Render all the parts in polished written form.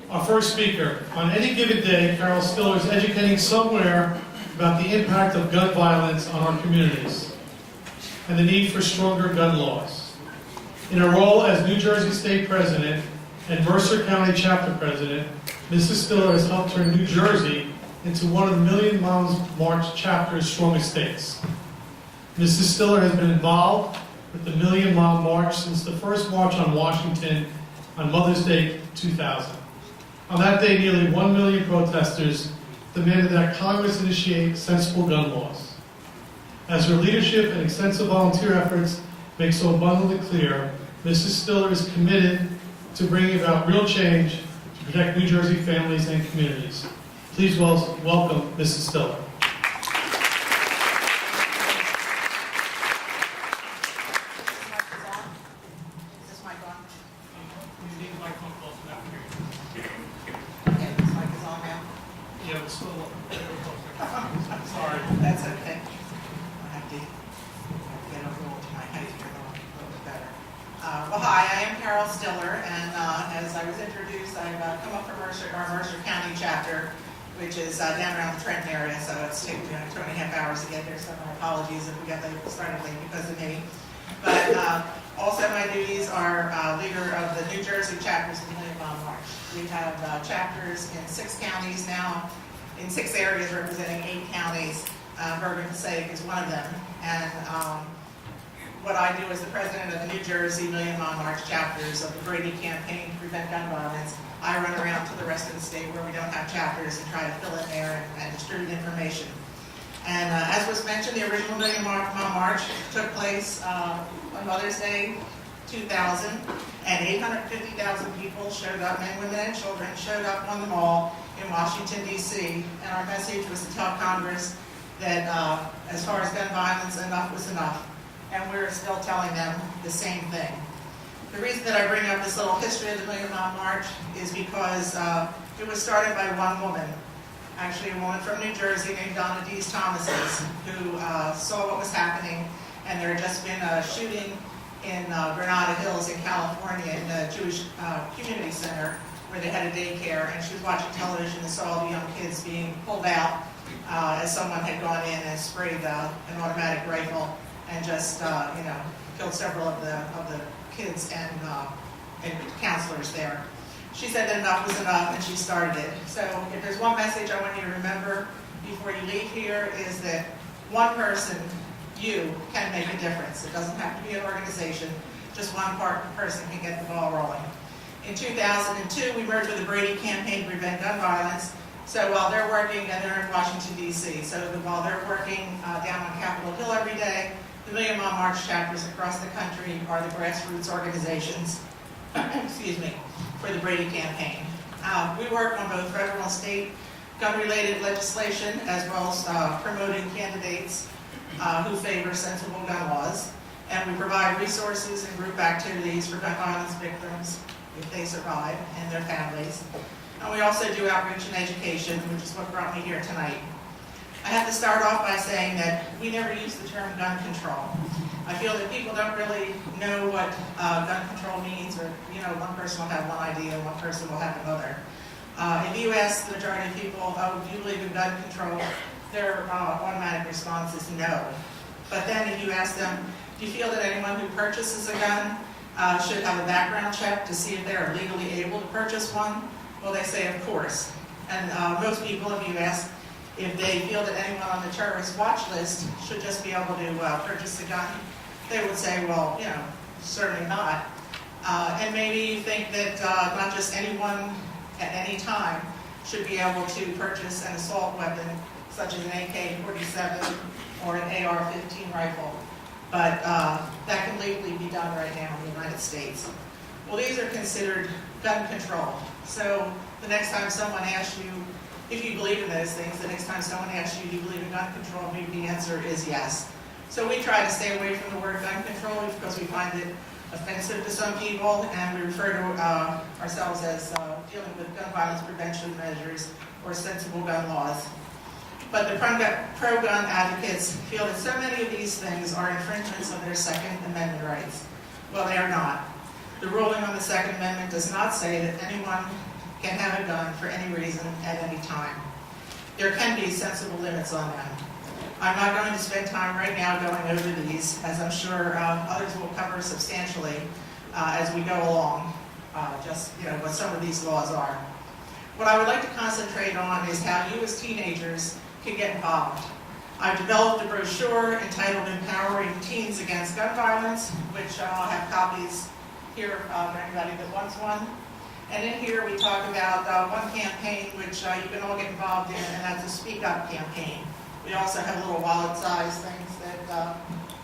Our first speaker. On any given day, Carole Stiller is educating somewhere about the impact of gun violence on our communities and the need for stronger gun laws. In her role as New Jersey State President and Mercer County Chapter President, Mrs. Stiller has helped turn New Jersey into one of the Million Moms March chapter's strongest states. Mrs. Stiller has been involved with the Million Mom March since the first march on Washington on Mother's Day 2000. On that day, nearly 1 million protesters demanded that Congress initiate sensible gun laws. As her leadership and extensive volunteer efforts make so abundantly clear, Mrs. Stiller is committed to bringing about real change to protect New Jersey families and communities. Please welcome Mrs. Stiller. Well, hi, I am Carole Stiller, and as I was introduced, I've come up from our Mercer County chapter, which is down around the Trenton area, so it's taken me 2.5 hours to get there, so my apologies if we got started late because of me. But also my duties are leader of the New Jersey chapters of the Million Mom March. We have chapters in 6 counties now, in 6 areas representing 8 counties. Bergen Passaic is one of them, and what I do as the president of the New Jersey Million Mom March chapters of the Brady campaign to prevent gun violence, I run around to the rest of the state where we don't have chapters and try to fill in there and distribute information. And as was mentioned, the original Million Mom March took place on Mother's Day 2000, and 850,000 people showed up, men, women, and children showed up on the mall in Washington, D.C., and our message was to tell Congress that as far as gun violence, enough was enough. And we're still telling them the same thing. The reason that I bring up this little history of the Million Mom March is because it was started by one woman, actually a woman from New Jersey named Donna Dees Thomases, who saw what was happening, and there had just been a shooting in Granada Hills in California in the Jewish Community Center where they had a daycare, and she was watching television and saw all the young kids being pulled out as someone had gone in and sprayed an automatic rifle and just killed several of the kids and counselors there. She said that enough was enough, and she started it. So if there's one message I want you to remember before you leave here is that one person, you, can make a difference. It doesn't have to be an organization. Just one person can get the ball rolling. In 2002, we merged with the Brady campaign to prevent gun violence. So while they're working, and they're in Washington, D.C., so while they're working down on Capitol Hill every day, the Million Mom March chapters across the country are the grassroots organizations excuse me, for the Brady campaign. We work on both federal and state gun-related legislation, as well as promoting candidates who favor sensible gun laws. And we provide resources and group activities for gun violence victims if they survive and their families. And we also do outreach and education, which is what brought me here tonight. I have to start off by saying that we never use the term gun control. I feel that people don't really know what gun control means, or one person will have one idea, one person will have another. If you ask the majority of people, oh, do you believe in gun control? Their automatic response is no. But then if you ask them, do you feel that anyone who purchases a gun should have a background check to see if they are legally able to purchase one? Well, they say, of course. And most people, if you ask if they feel that anyone on the terrorist watch list should just be able to purchase a gun, they would say, well, certainly not. And maybe you think that not just anyone at any time should be able to purchase an assault weapon, such as an AK-47 or an AR-15 rifle. But that can legally be done right now in the United States. Well, these are considered gun control. So the next time someone asks you if you believe in those things, the next time someone asks you, do you believe in gun control, maybe the answer is yes. So we try to stay away from the word gun control because we find it offensive to some people, and we refer to ourselves as dealing with gun violence prevention measures or sensible gun laws. But the pro-gun advocates feel that so many of these things are infringements of their Second Amendment rights. Well, they are not. The ruling on the Second Amendment does not say that anyone can have a gun for any reason at any time. There can be sensible limits on them. I'm not going to spend time right now going over these, as I'm sure others will cover substantially as we go along, what some of these laws are. What I would like to concentrate on is how you as teenagers can get involved. I've developed a brochure entitled Empowering Teens Against Gun Violence, which I'll have copies here for anybody that wants one. And in here we talk about one campaign which you can all get involved in, and that's a Speak Up campaign. We also have little wallet-sized things that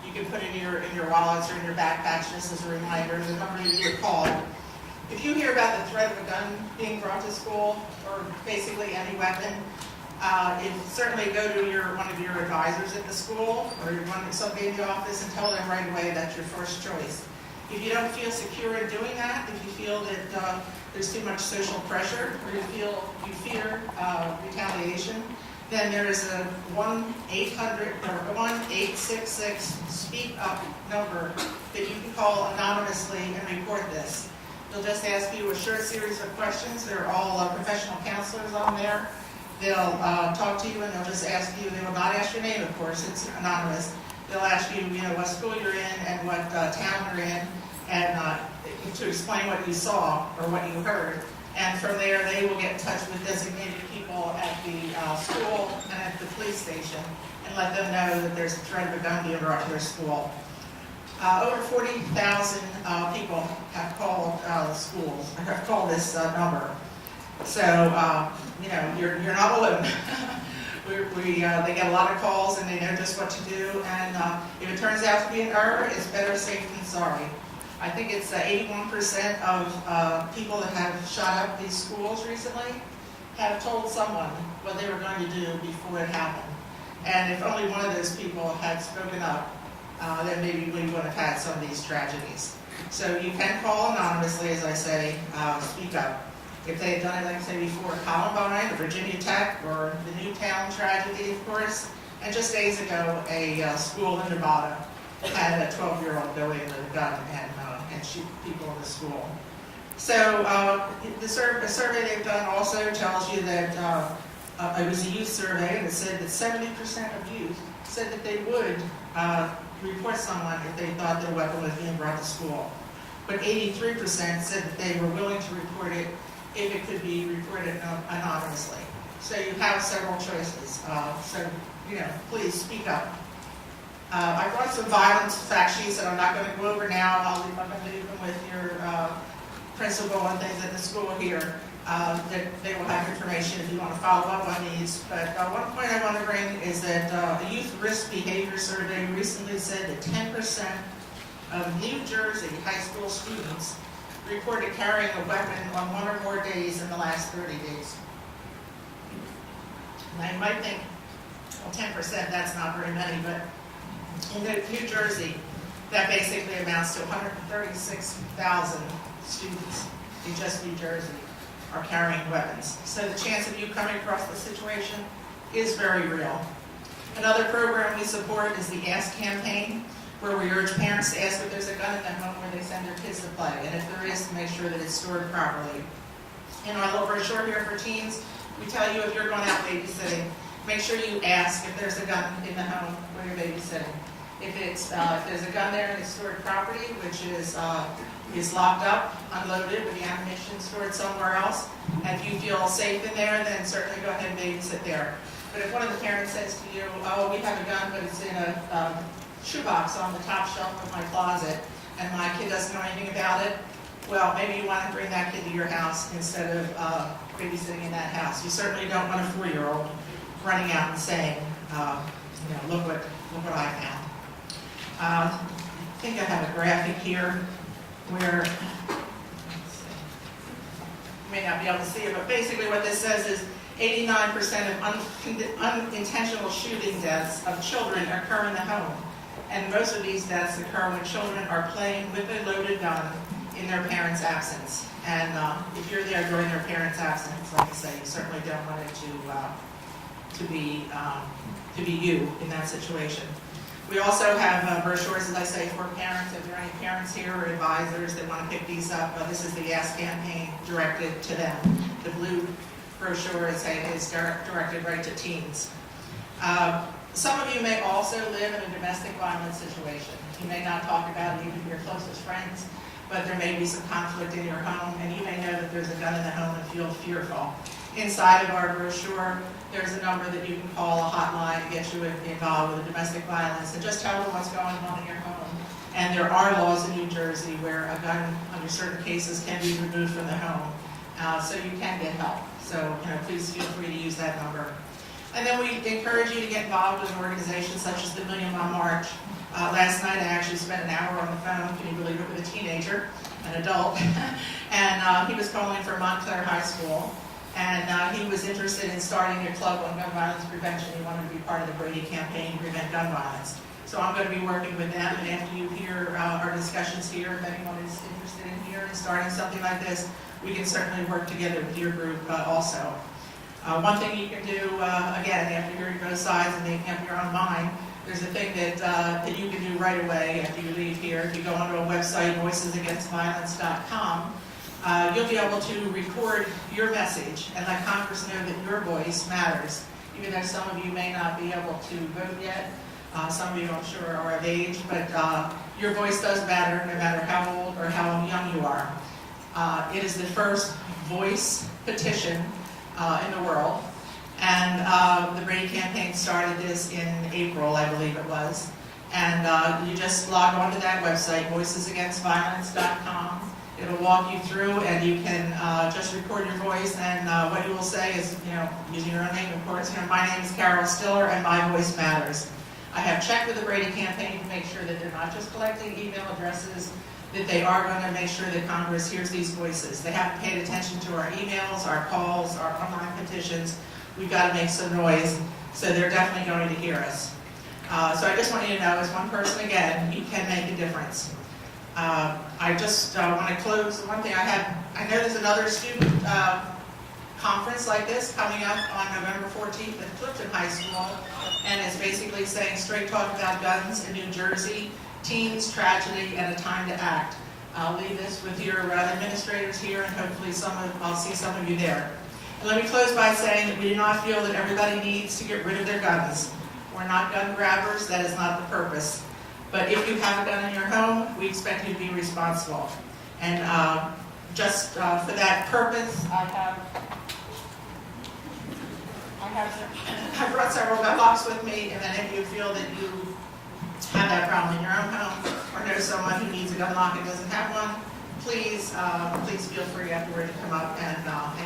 you can put in your wallets or in your backpacks just as a reminder. The number you get called. If you hear about the threat of a gun being brought to school, or basically any weapon, certainly go to one of your advisors at the school or somebody in the office and tell them right away that's your first choice. If you don't feel secure in doing that, if you feel that there's too much social pressure, or you fear retaliation, then there is a 1-866-SPEAK-UP number that you can call anonymously and report this. They'll just ask you a short series of questions. They're all professional counselors on there. They'll talk to you and they'll just ask you, they will not ask your name, of course, it's anonymous. They'll ask you, what school you're in and what town you're in, and to explain what you saw or what you heard. And from there, they will get in touch with designated people at the school and at the police station and let them know that there's a threat of a gun being brought to their school. Over 40,000 people have called schools, have called this number. So, you're not alone. They get a lot of calls and they know just what to do. And if it turns out to be an error, it's better safe than sorry. I think it's 81% of people that have shot up these schools recently have told someone what they were going to do before it happened. And if only one of those people had spoken up, then maybe we would have had some of these tragedies. So you can call anonymously, as I say, speak up. If they had done it, like I said before, Columbine, or Virginia Tech, or the Newtown tragedy, of course, and just days ago, a school in Nevada had a 12-year-old go in with a gun and shoot people in the school. So the survey they've done also tells you that it was a youth survey, and it said that 70% of youth said that they would report someone if they thought that a weapon was being brought to school. But 83% said that they were willing to report it if it could be reported anonymously. So you have several choices. Please speak up. I brought some violence fact sheets that I'm not going to go over now. I'm going to leave them with your principal and things at the school here. That they will have information if you want to follow up on these. But one point I want to bring is that a youth risk behavior survey recently said that 10% of New Jersey high school students reported carrying a weapon on one or more days in the last 30 days. Now you might think, well, 10%, that's not very many, but in New Jersey, that basically amounts to 136,000 students in just New Jersey are carrying weapons. So the chance of you coming across the situation is very real. Another program we support is the Ask campaign, where we urge parents to ask if there's a gun in their home where they send their kids to play, and if there is, to make sure that it's stored properly. In our little brochure here for teens, we tell you if you're going out babysitting, make sure you ask if there's a gun in the home where you're babysitting. If there's a gun there and it's stored property, which is locked up, unloaded, with the ammunition stored somewhere else, and if you feel safe in there, then certainly go ahead and babysit there. But if one of the parents says to you, oh, we have a gun, but it's in a shoebox on the top shelf of my closet, and my kid doesn't know anything about it, well, maybe you want to bring that kid to your house instead of babysitting in that house. You certainly don't want a 4-year-old running out and saying, look what I found. I think I have a graphic here where, you may not be able to see it, but basically what this says is 89% of unintentional shooting deaths of children occur in the home. And most of these deaths occur when children are playing with a loaded gun in their parents' absence. And if you're there during their parents' absence, like I say, you certainly don't want it to be you in that situation. We also have brochures, as I say, for parents. If there are any parents here or advisors that want to pick these up, this is the Ask campaign directed to them. the blue brochure is directed right to teens. Some of you may also live in a domestic violence situation. You may not talk about it even to your closest friends, but there may be some conflict in your home, and you may know that there's a gun in the home and feel fearful. Inside of our brochure, there's a number that you can call, a hotline, to get you involved with domestic violence, and just tell them what's going on in your home. And there are laws in New Jersey where a gun, under certain cases, can be removed from the home, so you can get help. So, please feel free to use that number. And then we encourage you to get involved with an organization such as the Million Mile March. Last night I actually spent an hour on the phone, can you believe it, with a teenager, an adult, and he was calling for Montclair High School, and he was interested in starting a club on gun violence prevention. He wanted to be part of the Brady campaign to prevent gun violence. So I'm going to be working with them, and after you hear our discussions here, if anyone is interested in here and starting something like this, we can certainly work together with your group also. One thing you can do, again, after hearing both sides and making up your own mind, there's a thing that you can do right away after you leave here. If you go onto a website, voicesagainstviolence.com, you'll be able to record your message and let Congress know that your voice matters. Even though some of you may not be able to vote yet, some of you, I'm sure, are of age, but your voice does matter no matter how old or how young you are. It is the first voice petition in the world, and the Brady campaign started this in April, I believe it was, and you just log on to that website, voicesagainstviolence.com. It'll walk you through, and you can just record your voice, and what you will say is, using your own name, of course, my name is Carole Stiller, and my voice matters. I have checked with the Brady campaign to make sure that they're not just collecting email addresses, that they are going to make sure that Congress hears these voices. They haven't paid attention to our emails, our calls, our online petitions. We've got to make some noise, so they're definitely going to hear us. So I just want you to know, as one person again, you can make a difference. I just want to close. One thing I know there's another student conference like this coming up on November 14th at Clifton High School, and it's basically saying straight talk about guns in New Jersey, teens, tragedy, and a time to act. I'll leave this with your administrators here, and hopefully I'll see some of you there. And let me close by saying that we do not feel that everybody needs to get rid of their guns. We're not gun grabbers. That is not the purpose. But if you have a gun in your home, we expect you to be responsible. And just for that purpose, I brought several gun locks with me, and then if you feel that you have that problem in your own home, or know someone who needs a gun lock and doesn't have one, please feel free afterward to come up and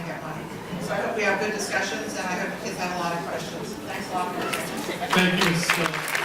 get one. So I hope we have good discussions, and I hope the kids have a lot of questions. Thanks a lot for listening. Thank you, Ms. Stiller.